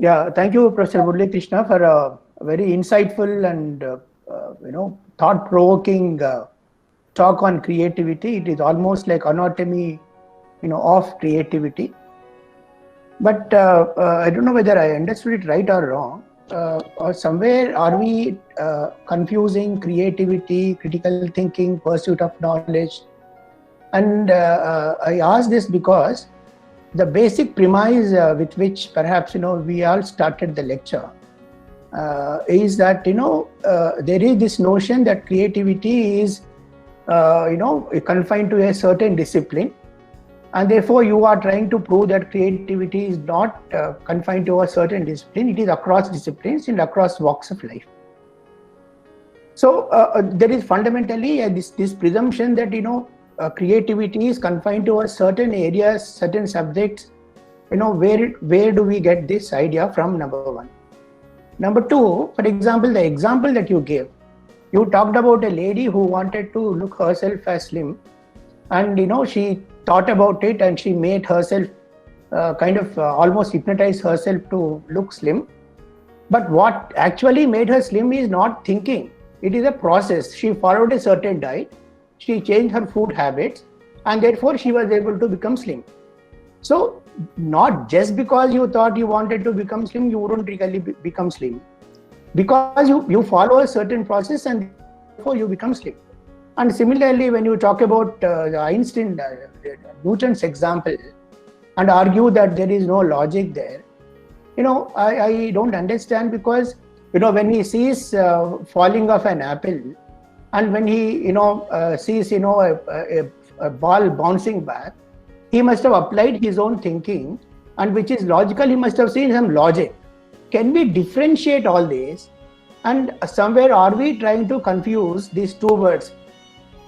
Yeah, thank you, Professor Muralikrishna, for a very insightful and thought-provoking talk on creativity. It is almost like anatomy, of creativity. But I don't know whether I understood it right or wrong. Or somewhere are we confusing creativity, critical thinking, pursuit of knowledge? And I ask this because the basic premise with which perhaps we all started the lecture is that there is this notion that creativity is confined to a certain discipline, and therefore you are trying to prove that creativity is not confined to a certain discipline. It is across disciplines and across walks of life. So there is fundamentally this presumption that creativity is confined to a certain areas, certain subjects. Where do we get this idea from? Number one. Number two, for example, the example that you gave, you talked about a lady who wanted to look herself as slim, and she thought about it and she made herself almost hypnotize herself to look slim. But what actually made her slim is not thinking. It is a process. She followed a certain diet. She changed her food habits, and therefore she was able to become slim. So not just because you thought you wanted to become slim, you wouldn't really become slim. Because you follow a certain process and therefore you become slim. And similarly, when you talk about the Einstein, Newton's example, and argue that there is no logic there, I don't understand, because when he sees falling of an apple, and when he sees a ball bouncing back, he must have applied his own thinking, and which is logical. He must have seen some logic. Can we differentiate all this? And somewhere are we trying to confuse these two words,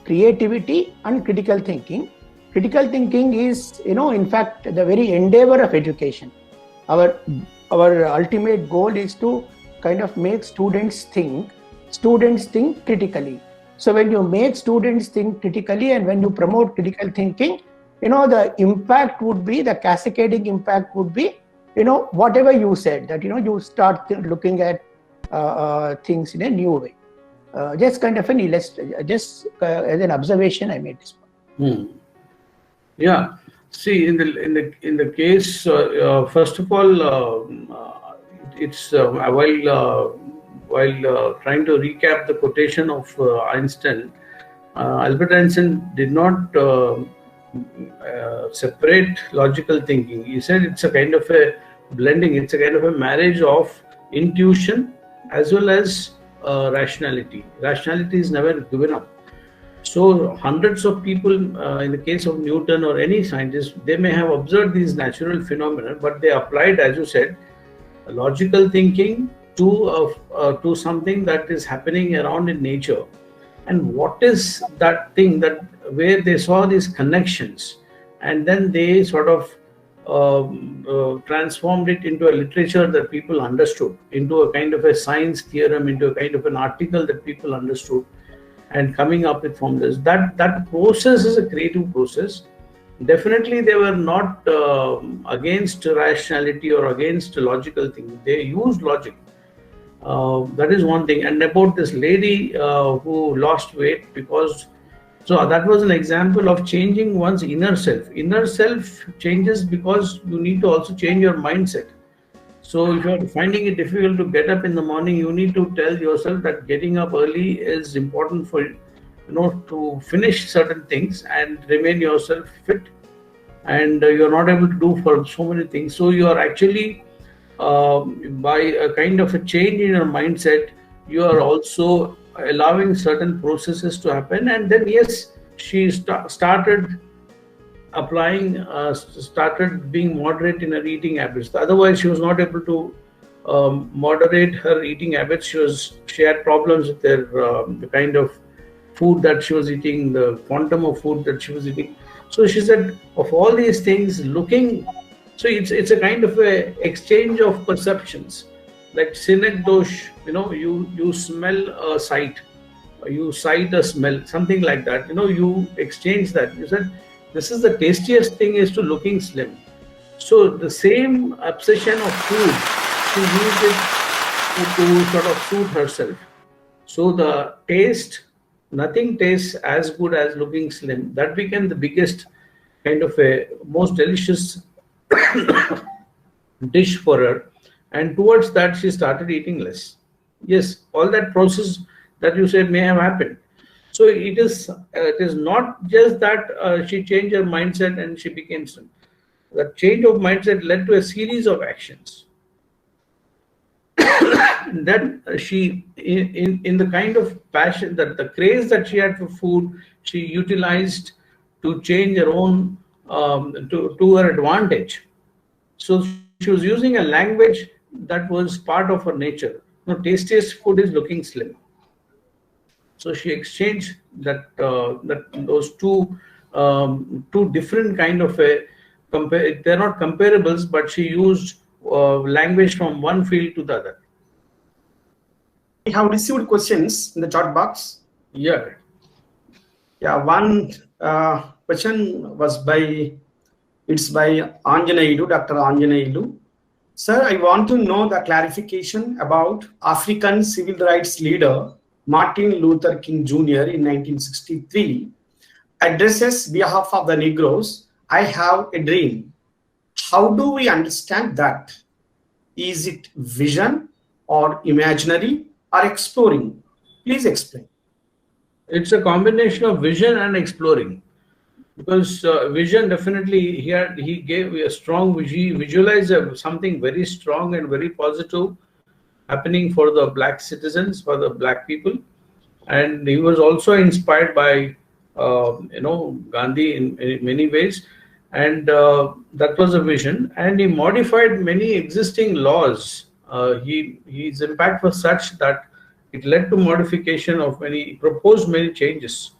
creativity and critical thinking? Critical thinking is, in fact, the very endeavor of education. Our ultimate goal is to kind of make students think critically. So when you make students think critically and when you promote critical thinking, the impact would be, the cascading impact would be, whatever you said, that, you start looking at things in a new way. Just kind of as an observation, I made this point. Yeah. See, in the case, first of all, it's while trying to recap the quotation of Einstein, Albert Einstein did not separate logical thinking. He said it's a kind of a blending, it's a kind of a marriage of intuition as well as rationality. Rationality is never given up. So hundreds of people, in the case of Newton or any scientist, they may have observed these natural phenomena, but they applied, as you said, logical thinking to something that is happening around in nature. And what is that thing that where they saw these connections, and then they sort of transformed it into a literature that people understood, into a kind of a science theorem, into a kind of an article that people understood, and coming up with formulas. That process is a creative process. Definitely they were not against rationality or against logical thinking. They used logic. That is one thing. And about this lady who lost weight because, so that was an example of changing one's inner self. Inner self changes because you need to also change your mindset. So if you're finding it difficult to get up in the morning, you need to tell yourself that getting up early is important for to finish certain things and remain yourself fit. And you're not able to do for so many things. So you are actually, by a kind of a change in your mindset, you are also allowing certain processes to happen. And then yes, she started applying, started being moderate in her eating habits. Otherwise, she was not able to moderate her eating habits. She had problems with the kind of food that she was eating, the quantum of food that she was eating. So she said, of all these things, looking, so it's a kind of a exchange of perceptions, like Sinek Dosh, you smell a sight, you sight a smell, something like that. You exchange that. You said, this is the tastiest thing is to looking slim. So the same obsession of food she used it to sort of suit herself. So the taste, nothing tastes as good as looking slim. That became the biggest kind of a most delicious dish for her, and towards that she started eating less. Yes, all that process that you said may have happened. So it is not just that she changed her mindset and she became slim. The change of mindset led to a series of actions that she in the kind of passion, that the craze that she had for food, she utilized to change her own to her advantage. So she was using a language that was part of her nature. No, tastiest food is looking slim. So she exchanged those two different kind of a compare. They're not comparables, but she used language from one field to the other. We have received questions in the chat box. Yeah. Yeah, one question was by Anjanailu, Dr. Anjanailu. Sir, I want to know the clarification about African civil rights leader Martin Luther King Jr. in 1963 addresses behalf of the Negroes, I have a dream. How do we understand that? Is it vision or imaginary or exploring? Please explain. It's a combination of vision and exploring. Because vision, definitely he gave a strong visualized something very strong and very positive happening for the black citizens, for the black people, and he was also inspired by Gandhi in many ways, and that was a vision. And he modified many existing laws. His impact was such that it led to modification of proposed many changes.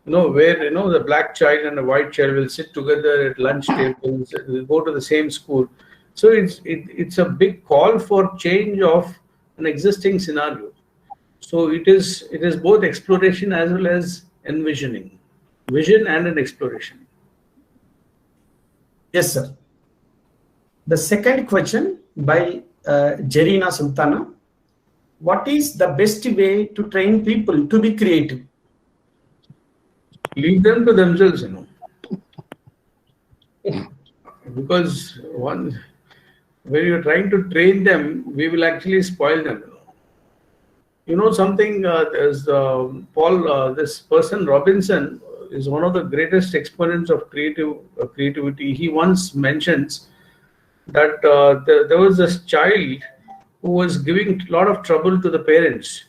Where the black child and the white child will sit together at lunch tables, will go to the same school. So it's a big call for change of an existing scenario. So it is both exploration as well as envisioning, vision and an exploration. Yes, sir. The second question by Jerina Sultana. What is the best way to train people to be creative? Leave them to themselves, because when you're trying to train them, we will actually spoil them. Something, there's Paul, this person Robinson is one of the greatest exponents of creativity. He once mentions that there was this child who was giving a lot of trouble to the parents.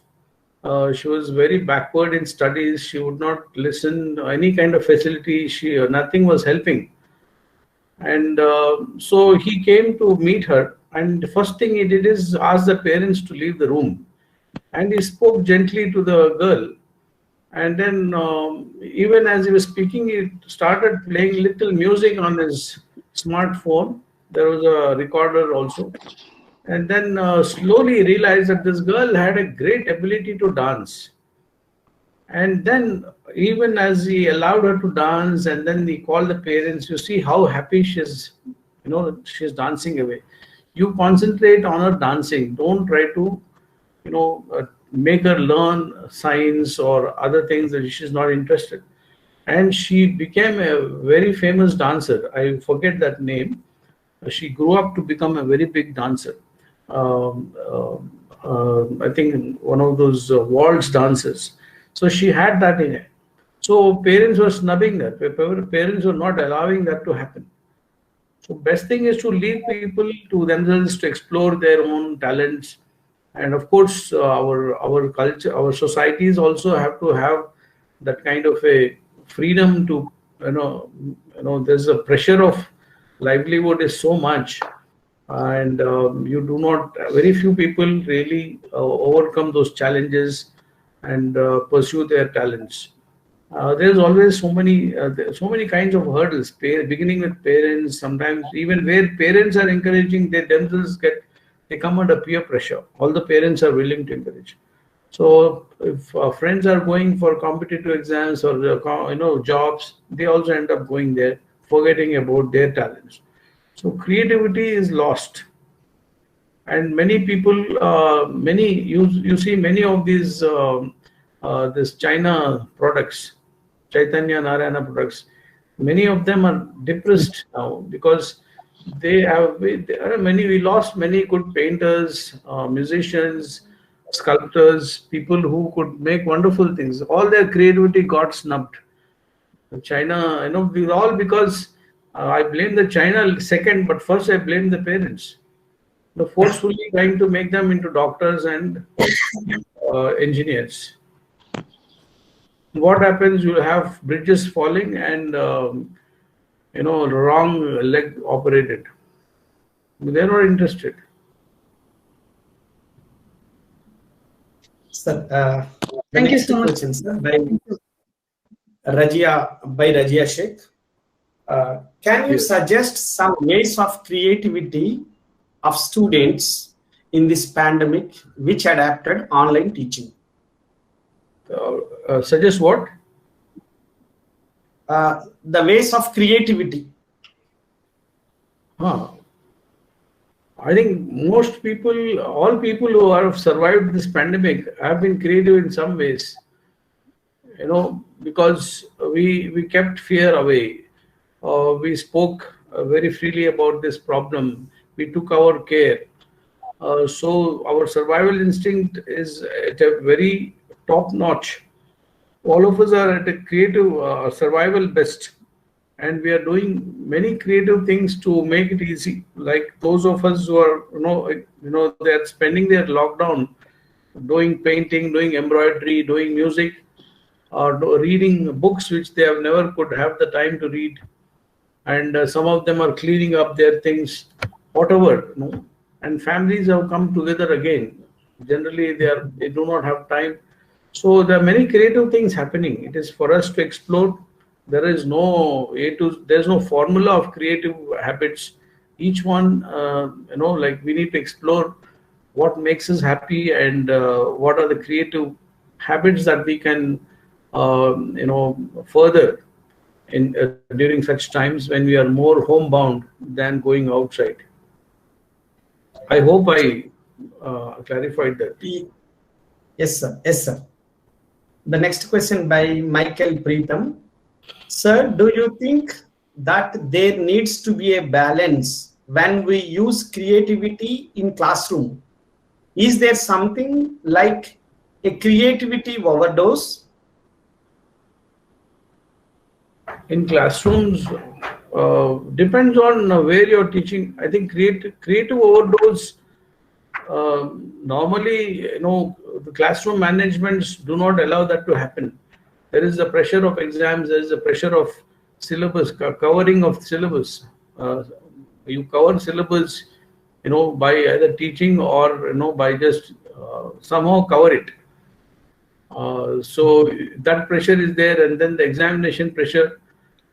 She was very backward in studies. She would not listen to any kind of facility. Nothing was helping. And so he came to meet her. And the first thing he did is ask the parents to leave the room. And he spoke gently to the girl. And then even as he was speaking, he started playing little music on his smartphone. There was a recorder also. And then slowly realized that this girl had a great ability to dance. And then even as he allowed her to dance, and then he called the parents, you see how happy she's dancing away. You concentrate on her dancing. Don't try to, make her learn science or other things that she's not interested. And she became a very famous dancer. I forget that name. She grew up to become a very big dancer. I think one of those waltz dances. So she had that in it. So parents were snubbing that. Parents were not allowing that to happen. So best thing is to leave people to themselves to explore their own talents. And of course, our culture, our societies also have to have that kind of a freedom to, there's a pressure of livelihood is so much. And very few people really overcome those challenges and pursue their talents. There's always so many kinds of hurdles, beginning with parents, sometimes even where parents are encouraging, they themselves they come under peer pressure. All the parents are willing to encourage. So if friends are going for competitive exams or jobs, they also end up going there, forgetting about their talents. So creativity is lost. and many people, you see many of these this China products, Chaitanya Narayana products, many of them are depressed now because we lost many good painters, musicians, sculptors, people who could make wonderful things. All their creativity got snubbed. China, all because I blame the China second, but first I blame the parents. Forcefully trying to make them into doctors and engineers. What happens? You have bridges falling and wrong leg operated. They're not interested. Sir, thank you so much. Sir, by Rajia Sheikh. Can you suggest some ways of creativity of students in this pandemic which adapted online teaching? Suggest what? The ways of creativity. I think most people, all people who have survived this pandemic have been creative in some ways. Because we kept fear away. We spoke very freely about this problem. We took our care. So our survival instinct is at a very top notch. All of us are at a creative survival best. And we are doing many creative things to make it easy. Like those of us who are, they're spending their lockdown doing painting, doing embroidery, doing music, or reading books which they have never could have the time to read. And some of them are cleaning up their things, whatever. And families have come together again. Generally, they do not have time. So there are many creative things happening. It is for us to explore. There is there's no formula of creative habits. Each one, we need to explore what makes us happy and what are the creative habits that we can, further in during such times when we are more homebound than going outside. I hope I clarified that. Yes, sir. Yes, sir. The next question by Michael Preetham. Sir, do you think that there needs to be a balance when we use creativity in classroom? Is there something like a creativity overdose? In classrooms, depends on where you're teaching. I think creative overdose, normally, the classroom managements do not allow that to happen. There is the pressure of exams, there is the pressure of syllabus, covering of syllabus. You cover syllabus, by either teaching or, by just somehow cover it. So that pressure is there, and then the examination pressure.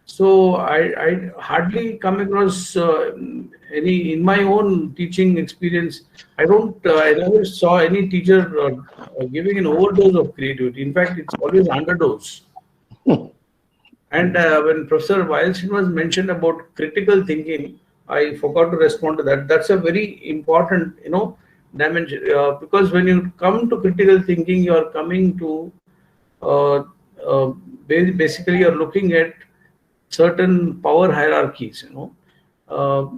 So I hardly come across any in my own teaching experience. I never saw any teacher giving an overdose of creativity. In fact, it's always underdose. And when Professor Wilson was mentioned about critical thinking, I forgot to respond to that. That's a very important, dimension, because when you come to critical thinking, you are coming to basically you're looking at certain power hierarchies, you are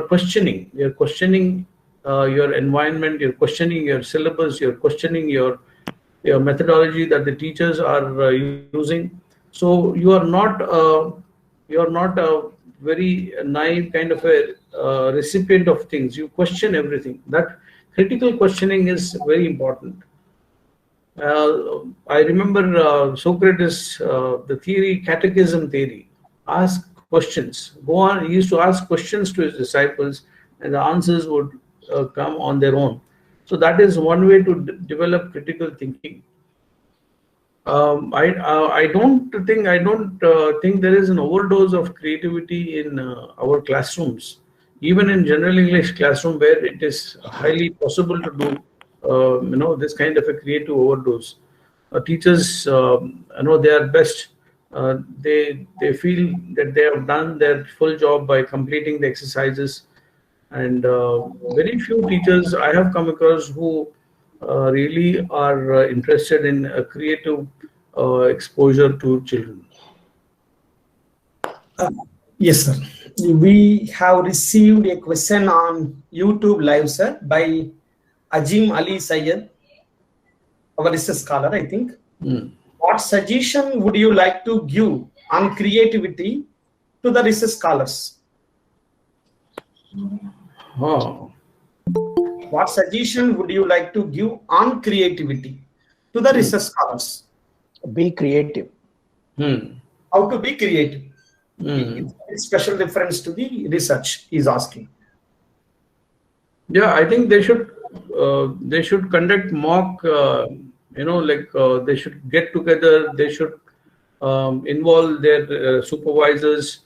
questioning. You're questioning your environment. You're questioning your syllabus. You're questioning your methodology that the teachers are using. So you are not a very naive kind of a recipient of things. You question everything. That critical questioning is very important. I remember Socrates, the theory, catechism theory, ask questions. Go on. He used to ask questions to his disciples, and the answers would come on their own. So that is one way to develop critical thinking. I don't think there is an overdose of creativity in our classrooms, even in general English classroom where it is highly possible to do this kind of a creative overdose. Teachers, their best. They feel that they have done their full job by completing the exercises. And very few teachers I have come across who really are interested in creative exposure to children. Yes, sir. We have received a question on YouTube Live, sir, by Ajim Ali Syed, our research scholar, I think. What suggestion would you like to give on creativity to the research scholars? Oh. What suggestion would you like to give on creativity to the research scholars? Be creative. How to be creative? It's special reference to the research he's asking. Yeah, I think they should conduct mock. They should get together. They should involve their supervisors,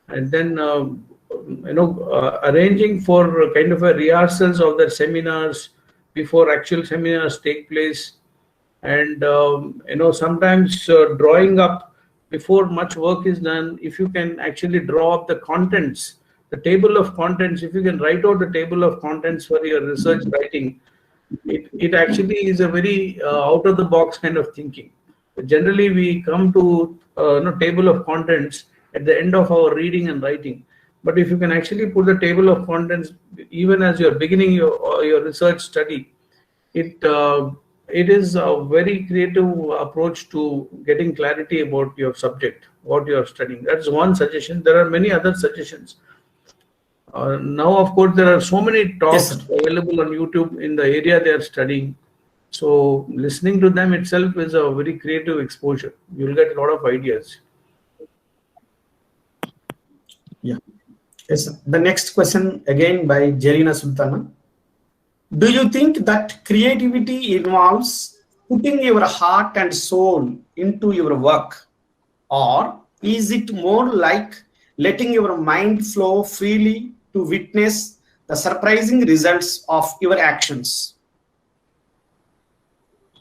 and then arranging for kind of a rehearsals of their seminars before actual seminars take place, and sometimes drawing up before much work is done. If you can actually draw up the contents, the table of contents, if you can write out the table of contents for your research writing, it actually is a very out of the box kind of thinking. Generally, we come to table of contents at the end of our reading and writing. But if you can actually put the table of contents even as you're beginning your research study, it is a very creative approach to getting clarity about your subject, what you are studying. That's one suggestion. There are many other suggestions. Now, of course, there are so many talks available on YouTube in the area they are studying. So listening to them itself is a very creative exposure. You'll get a lot of ideas. Yeah. Yes, sir. The next question again by Jerina Sultana. Do you think that creativity involves putting your heart and soul into your work, or is it more like letting your mind flow freely to witness the surprising results of your actions?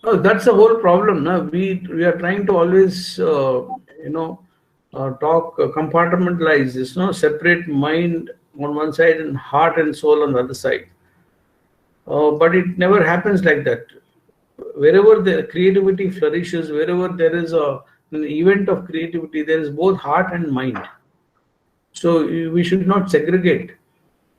Oh, that's the whole problem. No? We are trying to always talk compartmentalize this, separate mind on one side and heart and soul on the other side. But it never happens like that. Wherever the creativity flourishes, wherever there is an event of creativity, there is both heart and mind. So we should not segregate.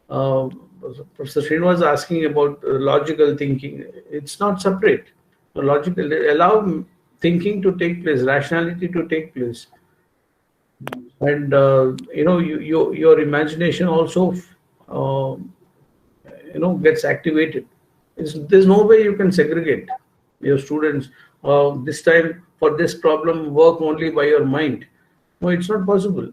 Professor Srinivas was asking about logical thinking. It's not separate. Logical, allow thinking to take place, rationality to take place, and your imagination also gets activated. There's no way you can segregate your students. This time for this problem work only by your mind. No, it's not possible.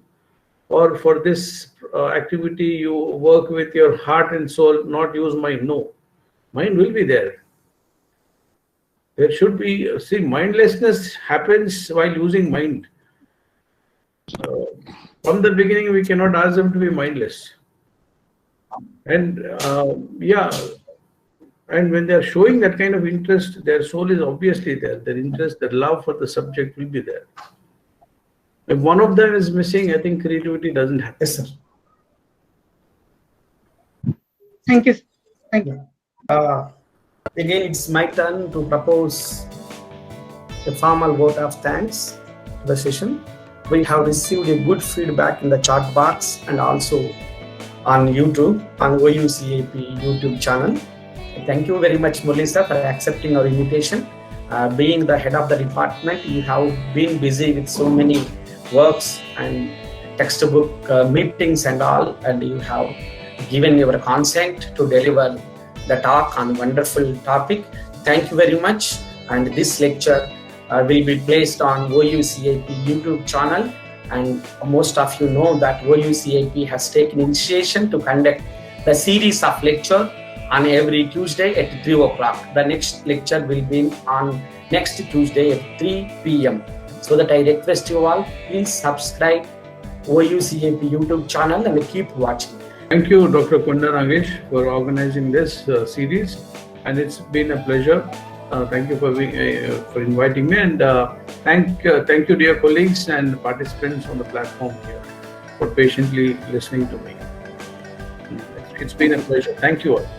Or for this activity you work with your heart and soul, not use mind. No, mind will be there. There should be, mindlessness happens while using mind. From the beginning, we cannot ask them to be mindless. And and when they are showing that kind of interest, their soul is obviously there. Their interest, their love for the subject will be there. If one of them is missing, I think creativity doesn't happen. Yes, sir. Thank you. Thank you. Again, it's my turn to propose a formal vote of thanks to the session. We have received a good feedback in the chat box and also on YouTube, on OUCIP YouTube channel. Thank you very much, Murali sir, for accepting our invitation. Being the head of the department, you have been busy with so many works and textbook meetings and all, and you have given your consent to deliver the talk on wonderful topic. Thank you very much. And this lecture will be placed on OUCIP YouTube channel. And most of you know that OUCIP has taken initiation to conduct the series of lecture on every Tuesday at 3 o'clock. The next lecture will be on next Tuesday at 3 p.m. So that I request you all, please subscribe OUCIP YouTube channel and keep watching. Thank you, Dr. Kunda Nagesh, for organizing this series, and it's been a pleasure. Thank you for inviting me, and thank you, dear colleagues and participants on the platform here, for patiently listening to me. It's been a pleasure. Thank you all.